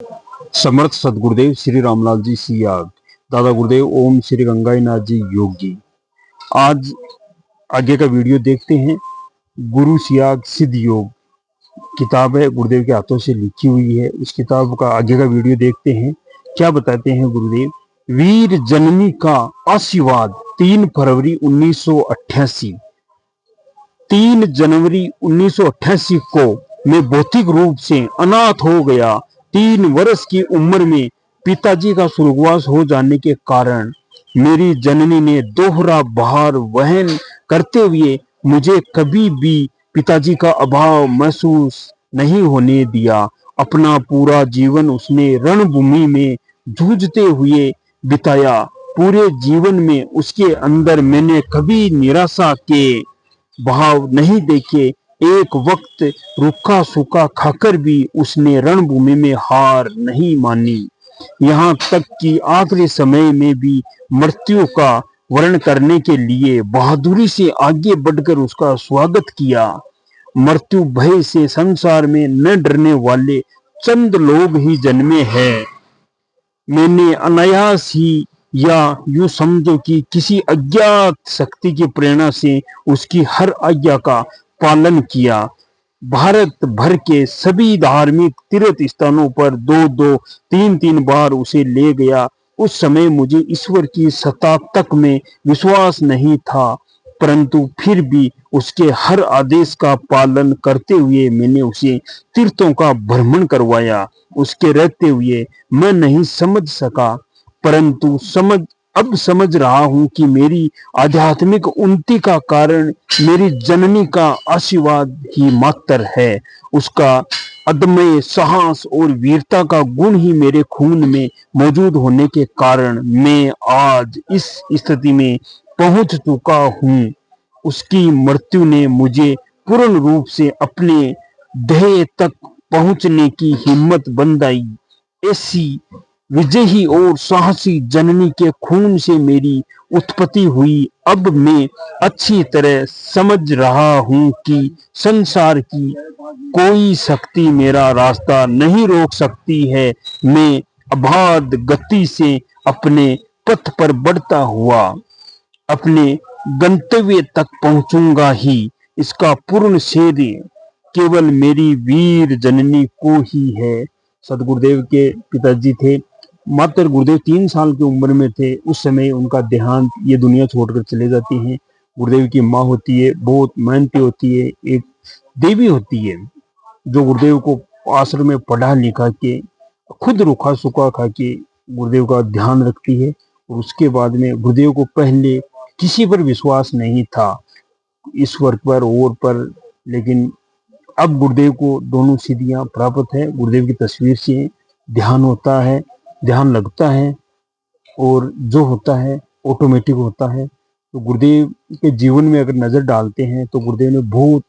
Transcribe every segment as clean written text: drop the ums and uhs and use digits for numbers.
समर्थ सदगुरुदेव श्री रामलाल जी सियाग, दादा गुरुदेव ओम श्री गंगाईनाथ जी योग जी। आज आगे का वीडियो देखते हैं। गुरु सियाग सिद्ध योग किताब है, गुरुदेव के हाथों से लिखी हुई है। उस किताब का आगे का वीडियो देखते हैं। क्या बताते हैं गुरुदेव। वीर जननी का आशीर्वाद 3 फरवरी 1988। 3 जनवरी 1988 को मैं भौतिक रूप से अनाथ हो गया। 3 वर्ष की उम्र में पिताजी का स्वर्गवास हो जाने के कारण मेरी जननी ने दोहरा भार वहन करते हुए मुझे कभी भी पिताजी का अभाव महसूस नहीं होने दिया। अपना पूरा जीवन उसने रणभूमि में जूझते हुए बिताया। पूरे जीवन में उसके अंदर मैंने कभी निराशा के भाव नहीं देखे। एक वक्त रूखा सूखा खाकर भी उसने रणभूमि में हार नहीं मानी। यहाँ तक कि आखिरी समय में भी मृत्यु का वर्ण करने के लिए बहादुरी से आगे बढ़कर उसका स्वागत किया। मृत्यु भय से संसार में न डरने वाले चंद लोग ही जन्मे हैं। मैंने अनायास ही या यूं समझो कि किसी अज्ञात शक्ति की प्रेरणा से उसकी हर आज्ञा का पालन किया। भारत भर के सभी धार्मिक तीर्थ स्थानों पर 2-2, 3-3 बार उसे ले गया। उस समय मुझे ईश्वर की सत्ता तक में विश्वास नहीं था, परंतु फिर भी उसके हर आदेश का पालन करते हुए मैंने उसे तीर्थों का भ्रमण करवाया। उसके रहते हुए मैं नहीं समझ सका, परंतु अब समझ रहा हूं कि मेरी आध्यात्मिक उन्नति का कारण मेरी जननी का आशीर्वाद ही मात्र है। उसका अदम्य साहस और वीरता का गुण ही मेरे खून में मौजूद होने के कारण मैं आज इस स्थिति में पहुंच चुका हूं। उसकी मृत्यु ने मुझे पूर्ण रूप से अपने ध्येय तक पहुंचने की हिम्मत बंधाई। ऐसी विजयी और साहसी जननी के खून से मेरी उत्पत्ति हुई। अब मैं अच्छी तरह समझ रहा हूं कि संसार की कोई शक्ति मेरा रास्ता नहीं रोक सकती है। मैं अबाध गति से अपने पथ पर बढ़ता हुआ अपने गंतव्य तक पहुंचूंगा ही। इसका पूर्ण श्रेय केवल मेरी वीर जननी को ही है। सदगुरुदेव के पिताजी थे। मात्र गुरुदेव 3 साल की उम्र में थे उस समय उनका देहांत, ये दुनिया छोड़कर चले जाते हैं। गुरुदेव की माँ होती है, बहुत मेहनती होती है, एक देवी होती है जो गुरुदेव को आश्रम में पढ़ा लिखा के खुद रूखा सूखा खा के गुरुदेव का ध्यान रखती है। और उसके बाद में गुरुदेव को पहले किसी पर विश्वास नहीं था, ईश्वर पर और पर, लेकिन अब गुरुदेव को दोनों सिद्धियां प्राप्त है। गुरुदेव की तस्वीर से ध्यान होता है, ध्यान लगता है और जो होता है ऑटोमेटिक होता है। तो गुरुदेव के जीवन में अगर नजर डालते हैं तो गुरुदेव ने बहुत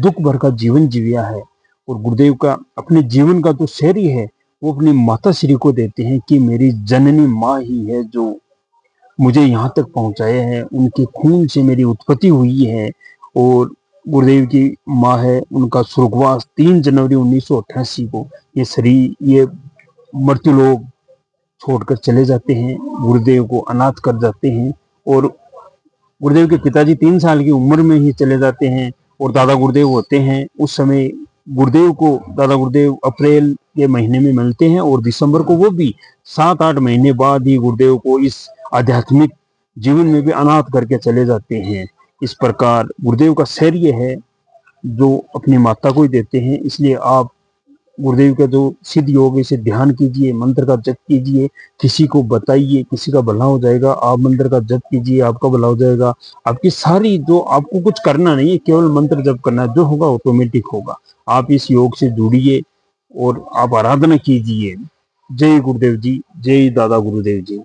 दुख भर का जीवन जिया है। और गुरुदेव का अपने जीवन का जो श्रेय है वो अपनी माता श्री को देते हैं कि मेरी जननी माँ ही है जो मुझे यहाँ तक पहुँचाए हैं। उनके खून से मेरी उत्पत्ति हुई है। और गुरुदेव की माँ है, उनका स्वर्गवास 3 जनवरी 1988 को ये मृत्यु लोग छोड़कर चले जाते हैं, गुरुदेव को अनाथ कर जाते हैं। और गुरुदेव के पिताजी 3 साल की उम्र में ही चले जाते हैं और दादा गुरुदेव होते हैं। उस समय गुरुदेव को दादा गुरुदेव अप्रैल के महीने में मिलते हैं और दिसंबर को वो भी 7-8 महीने बाद ही गुरुदेव को इस आध्यात्मिक जीवन में भी अनाथ करके चले जाते हैं। इस प्रकार गुरुदेव का श्रेय है जो अपनी माता को ही देते हैं। इसलिए आप गुरुदेव का जो सिद्ध योग है इसे ध्यान कीजिए, मंत्र का जप कीजिए, किसी को बताइए, किसी का भला हो जाएगा। आप मंत्र का जप कीजिए, आपका भला हो जाएगा। आपकी सारी जो आपको कुछ करना नहीं है, केवल मंत्र जप करना है, जो होगा ऑटोमेटिक होगा। आप इस योग से जुड़िए और आप आराधना कीजिए। जय गुरुदेव जी, जय दादा गुरुदेव जी।